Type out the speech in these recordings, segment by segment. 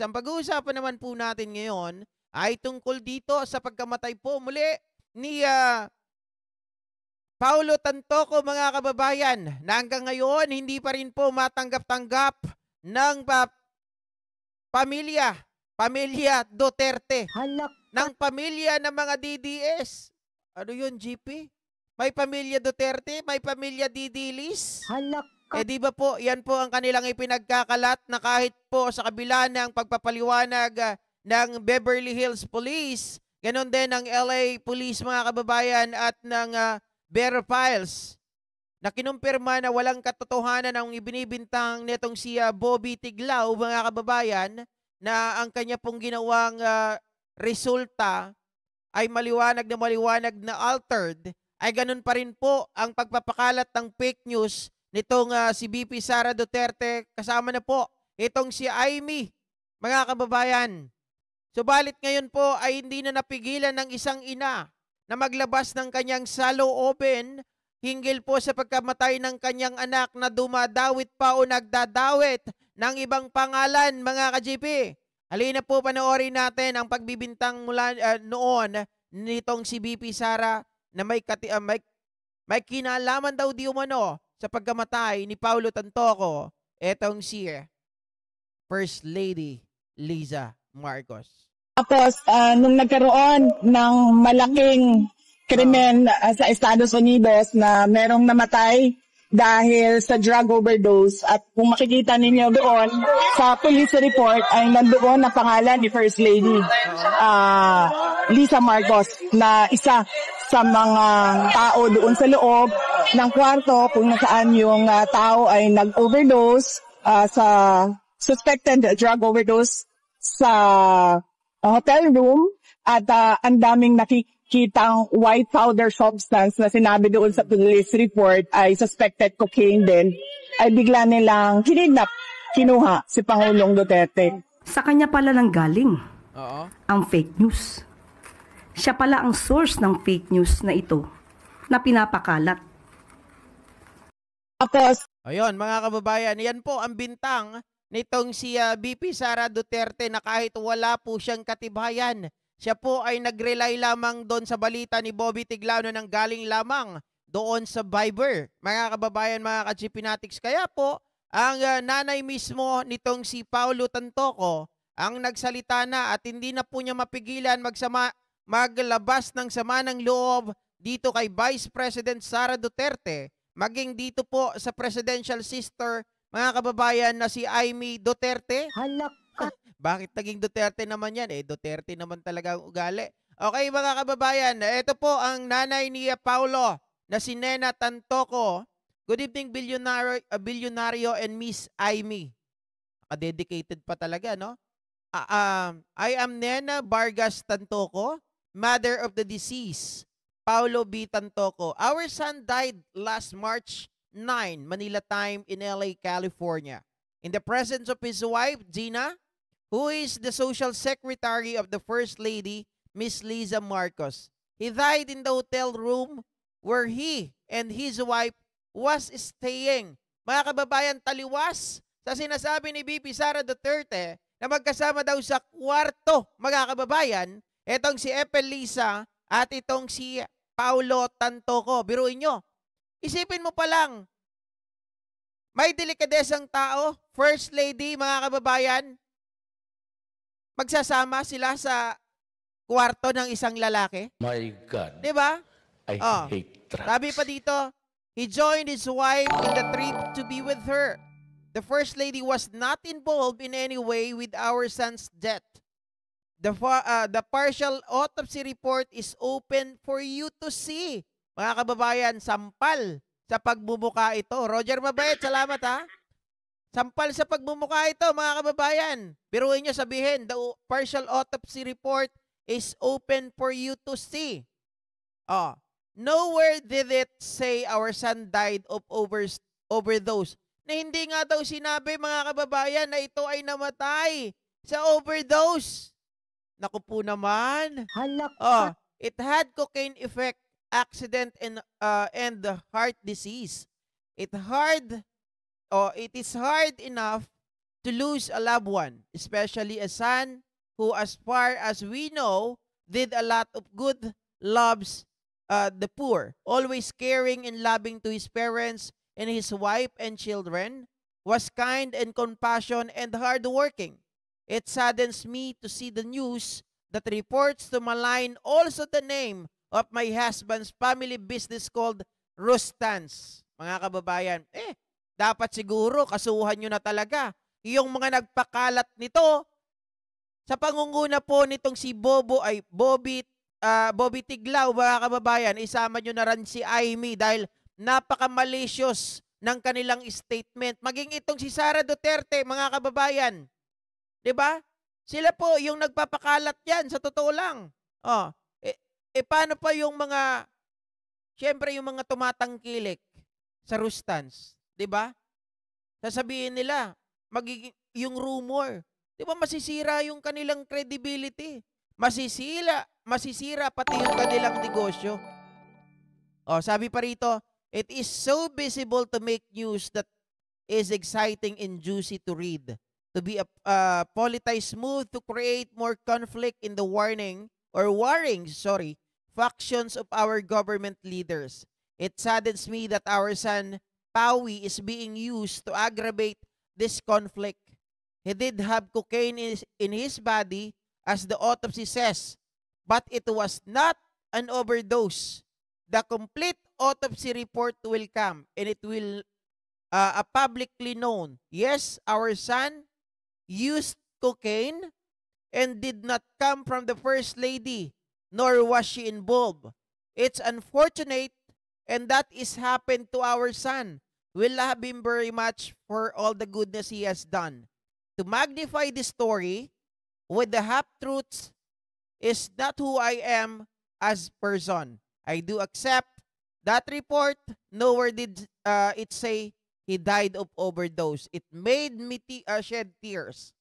Ang pag-uusapan naman po natin ngayon ay tungkol dito sa pagkamatay po muli ni Paulo Tantoco, mga kababayan, na hanggang ngayon hindi pa rin po matanggap-tanggap ng pamilya, pamilya Duterte, Halak ng pamilya ng mga DDS. Ano yun, GP? May pamilya Duterte, may pamilya Didilis. halak Di ba po, yan po ang kanilang ipinagkakalat na kahit po sa kabila ng pagpapaliwanag ng Beverly Hills Police, ganon din ng LA Police, mga kababayan, at ng Bureau Files, na kinumpirma na walang katotohanan ang ibinibintang netong si Bobby Tiglao, mga kababayan, na ang kanya pong ginawang resulta ay maliwanag na altered, ay ganun pa rin po ang pagpapakalat ng fake news nitong si BP Sara Duterte, kasama na po itong si Amy, mga kababayan. Subalit ngayon po ay hindi na napigilan ng isang ina na maglabas ng kanyang saloobin hinggil po sa pagkamatay ng kanyang anak na dumadawit pa o nagdadawit ng ibang pangalan, mga ka-GP. Halina po, panoorin natin ang pagbibintang mula noon nitong si BP Sara na may kinalaman daw di umano sa pagkamatay ni Paulo Tantoco, etong si First Lady Liza Marcos. Tapos, nung nagkaroon ng malaking krimen sa Estados Unidos na merong namatay dahil sa drug overdose, at kung makikita ninyo doon sa police report ay nandoon na pangalan ni First Lady Liza Marcos, na isa sa mga tao doon sa loob ng kwarto kung nasaan yung tao ay nag-overdose sa suspected drug overdose sa hotel room, at ang daming nakikitang white powder substance na sinabi doon sa police report ay suspected cocaine din, ay bigla nilang kinuha si Pangulong Duterte. Sa kanya pala nang galing Oo. ang fake news. Siya pala ang source ng fake news na ito na pinapakalat. Tapos, Ayun, mga kababayan, yan po ang bintang nitong si BP Sara Duterte, na kahit wala po siyang katibayan, siya po ay nag-rely lamang doon sa balita ni Bobby Tiglao na nanggaling lamang doon sa Viber. Mga kababayan, mga ka-GPnatics, kaya po ang nanay mismo nitong si Paulo Tantoco ang nagsalita na, at hindi na po niya mapigilan maglabas ng sama ng loob dito kay Vice President Sara Duterte, maging dito po sa presidential sister, mga kababayan, na si Amy Duterte. halak Bakit naging Duterte naman yan? Duterte naman talaga ang ugali. Okay, mga kababayan, ito po ang nanay ni Paulo na si Nena Tantoco. Good evening, bilyonaryo and Miss Amy. Dedicated pa talaga, no? I am Nena Vargas Tantoco, mother of the deceased, Paulo B. Tantoco. Our son died last March 9, Manila time, in LA, California, in the presence of his wife, Gina, who is the social secretary of the First Lady, Miss Liza Marcos. He died in the hotel room where he and his wife was staying. Mga kababayan, taliwas sa sinasabi ni BP Sara Duterte na magkasama daw sa kwarto, mga kababayan, etong si Ethel Liza at itong si Paulo Tantoco. Biruin nyo, isipin mo pa lang, may delikadesang tao, First Lady, mga kababayan, magsasama sila sa kwarto ng isang lalaki. My God, Diba? I hate drugs. Sabi pa dito, he joined his wife in the trip to be with her. The First Lady was not involved in any way with our son's death. The partial autopsy report is open for you to see. Mga kababayan, sampal sa pagmumuka ito. Roger Mabait, salamat ha. Sampal sa pagmumuka ito, mga kababayan. Biruin nyo, sabihin, the partial autopsy report is open for you to see. Nowhere did it say our son died of overdose. Na hindi nga daw sinabi, mga kababayan, na ito ay namatay sa overdose. Naku po naman. halak It had cocaine effect, accident, and heart disease. It is hard enough to lose a loved one, especially a son who, as far as we know, did a lot of good, loves the poor, always caring and loving to his parents and his wife and children, was kind and compassionate and hardworking. It saddens me to see the news that reports to malign also the name of my husband's family business called Rustans. Mga kababayan, dapat siguro kasuhan nyo na talaga yung mga nagpakalat nito sa pangunguna po nitong si Bobby Tiglao, mga kababayan. Isama nyo na rin si Amy dahil napaka-malicious ng kanilang statement. Maging itong si Sara Duterte, mga kababayan. 'Di ba? Sila po yung nagpapakalat yan, sa totoo lang. Paano pa yung mga, syempre yung mga tumatangkilik sa Rustans, 'di ba? Sasabihin nila, magiging yung rumor, 'di ba, masisira yung kanilang credibility. Masisira pati yung kanilang negosyo. Sabi pa rito, it is so visible to make news that is exciting and juicy to read. To be politicized smooth to create more conflict in the warring factions of our government leaders. It saddens me that our son Pawi is being used to aggravate this conflict. He did have cocaine in his body, as the autopsy says, but it was not an overdose. The complete autopsy report will come and it will publicly known. Yes, our son used cocaine and did not come from the First Lady, nor was she involved. It's unfortunate, and that is happened to our son. We love him very much for all the goodness he has done. To magnify this story with the half-truths is not who I am as person. I do accept that report. Nowhere did it say he died of overdose. It made me shed tears,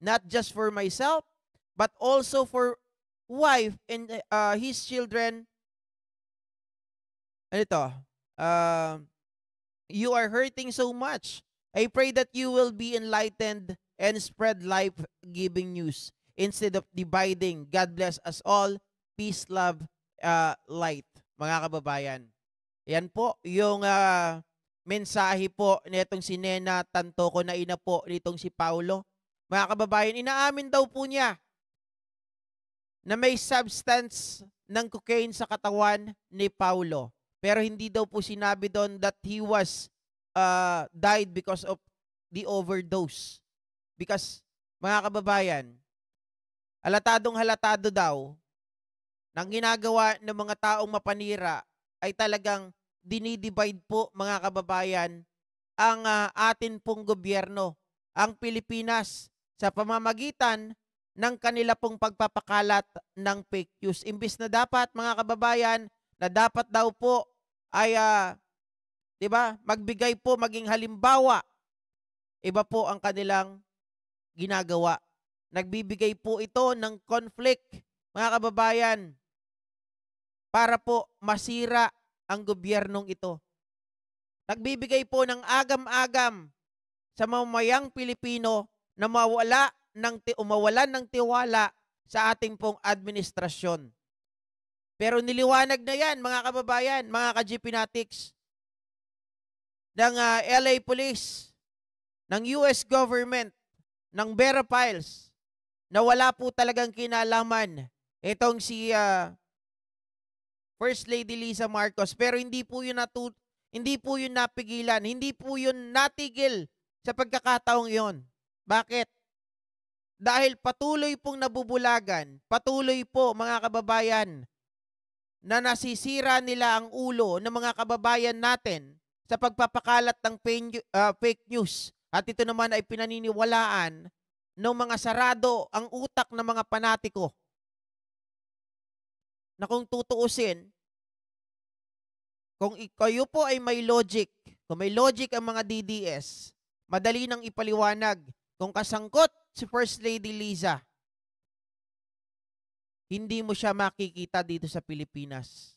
not just for myself, but also for wife and his children. Ano ito? You are hurting so much. I pray that you will be enlightened and spread life-giving news instead of dividing. God bless us all. Peace, love, light. Mga kababayan. Yan po yung mensahe po nitong si Nena Tantoco na ina po nitong si Paulo. Mga kababayan, inaamin daw po niya na may substance ng cocaine sa katawan ni Paulo. Pero hindi daw po sinabi doon that he was died because of the overdose. Because, mga kababayan, halatado daw ng ginagawa ng mga taong mapanira ay talagang dinidivide po, mga kababayan, ang atin pong gobyerno, ang Pilipinas, sa pamamagitan ng kanila pong pagpapakalat ng fake news. Imbis na dapat, mga kababayan, na dapat daw po ay, di ba, magbigay po, maging halimbawa, iba po ang kanilang ginagawa. Nagbibigay po ito ng conflict, mga kababayan, para po masira ang gobyernong ito. Nagbibigay po ng agam-agam sa mamamayang Pilipino na umawalan ng tiwala sa ating pong administrasyon. Pero niliwanag na yan, mga kababayan, mga ka-GP Natics, ng LA Police, ng US government, ng Vera Files, na wala po talagang kinalaman itong si First Lady Liza Marcos. Pero hindi po yun napigilan, hindi po yun natigil sa pagkakataong yon. Bakit? Dahil patuloy pong nabubulagan, patuloy po, mga kababayan, na nasisira nila ang ulo ng mga kababayan natin sa pagpapakalat ng fake news. At ito naman ay pinaniniwalaan ng mga sarado ang utak ng mga panatiko. Na kung tutuusin, kung kayo po ay may logic, kung may logic ang mga DDS, madali nang ipaliwanag kung kasangkot si First Lady Liza, hindi mo siya makikita dito sa Pilipinas.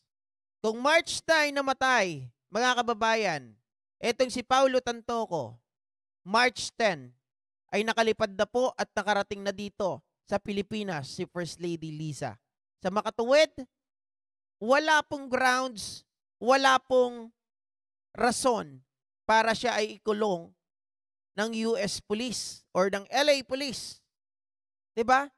Kung March 9 namatay, mga kababayan, etong si Paulo Tantoco, March 10, ay nakalipad na po at nakarating na dito sa Pilipinas si First Lady Liza. Sa makatuwid, wala pong grounds, wala pong rason para siya ay ikulong ng US Police or ng LA Police. 'Di ba?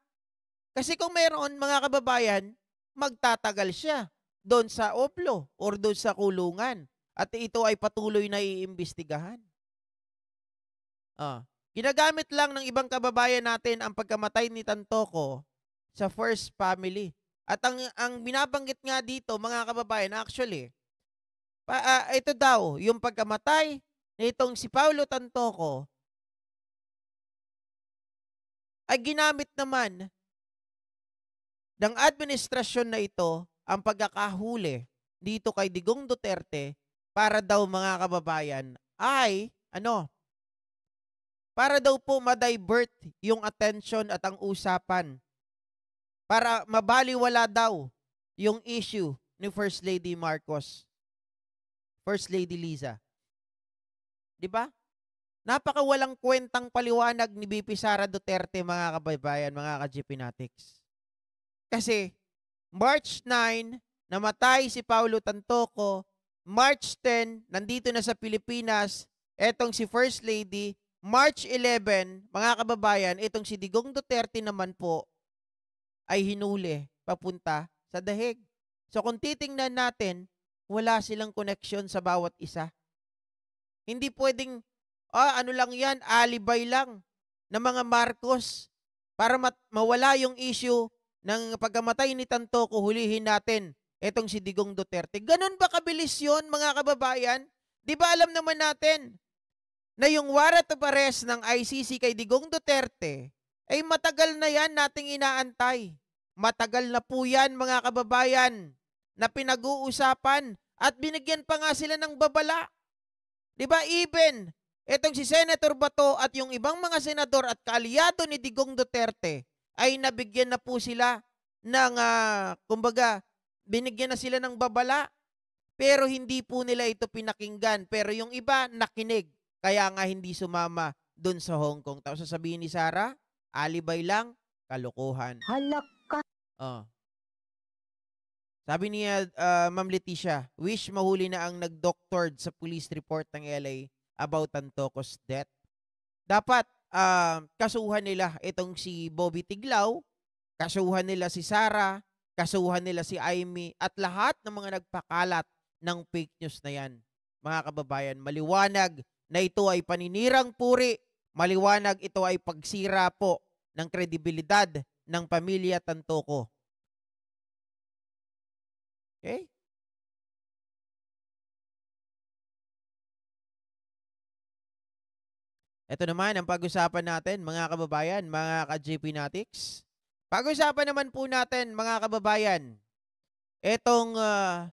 Kasi kung mayroon, mga kababayan, magtatagal siya doon sa OPLO or doon sa kulungan at ito ay patuloy na iimbestigahan. Ginagamit lang ng ibang kababayan natin ang pagkamatay ni Tantoco sa first family. At ang binabanggit nga dito, mga kababayan, actually, ito daw, yung pagkamatay nitong si Paulo Tantoco ay ginamit naman ng administrasyon na ito ang pagkakahuli dito kay Digong Duterte para daw, mga kababayan, ay para daw po ma-divert yung attention at ang usapan para mabaliwala daw yung issue ni First Lady Marcos, First Lady Liza. 'Di ba? Napakawalang kwentang paliwanag ni BP Sara Duterte, mga kababayan, mga ka-GP Natics. Kasi March 9, namatay si Paulo Tantoco. March 10, nandito na sa Pilipinas, etong si First Lady. March 11, mga kababayan, itong si Digong Duterte naman po ay hinuli papunta sa dahig. So kung titingnan natin, wala silang koneksyon sa bawat isa. Hindi pwedeng, ano lang yan, alibay lang ng mga Marcos para mawala yung issue ng pagkamatay ni Tantoco, hulihin natin etong si Digong Duterte. Ganun ba kabilis yun, mga kababayan? Di ba alam naman natin na yung warrant of arrest ng ICC kay Digong Duterte ay matagal na yan nating inaantay. Matagal na po yan, mga kababayan, na pinag-uusapan at binigyan pa nga sila ng babala. Di ba, even etong si Senator Bato at yung ibang mga senador at kaalyado ni Digong Duterte ay nabigyan na po sila ng, kumbaga, binigyan na sila ng babala. Pero hindi po nila ito pinakinggan. Pero yung iba, nakinig. Kaya nga hindi sumama dun sa Hong Kong. Tapos sasabihin ni Sara, alibay lang, kalokohan. Halak ka. Sabi niya, Ma'am Leticia, wish mahuli na ang nag-doctored sa police report ng LA about Tantoco's death. Dapat kasuhan nila itong si Bobby Tiglao, kasuhan nila si Sara, kasuhan nila si Amy, at lahat ng mga nagpakalat ng fake news na yan. Mga kababayan, maliwanag na ito ay paninirang puri, maliwanag ito ay pagsira po ng kredibilidad ng pamilya Tantoco. Okay? Ito naman ang pag-usapan natin, mga kababayan, mga ka-JP Natics. Pag-usapan naman po natin, mga kababayan, itong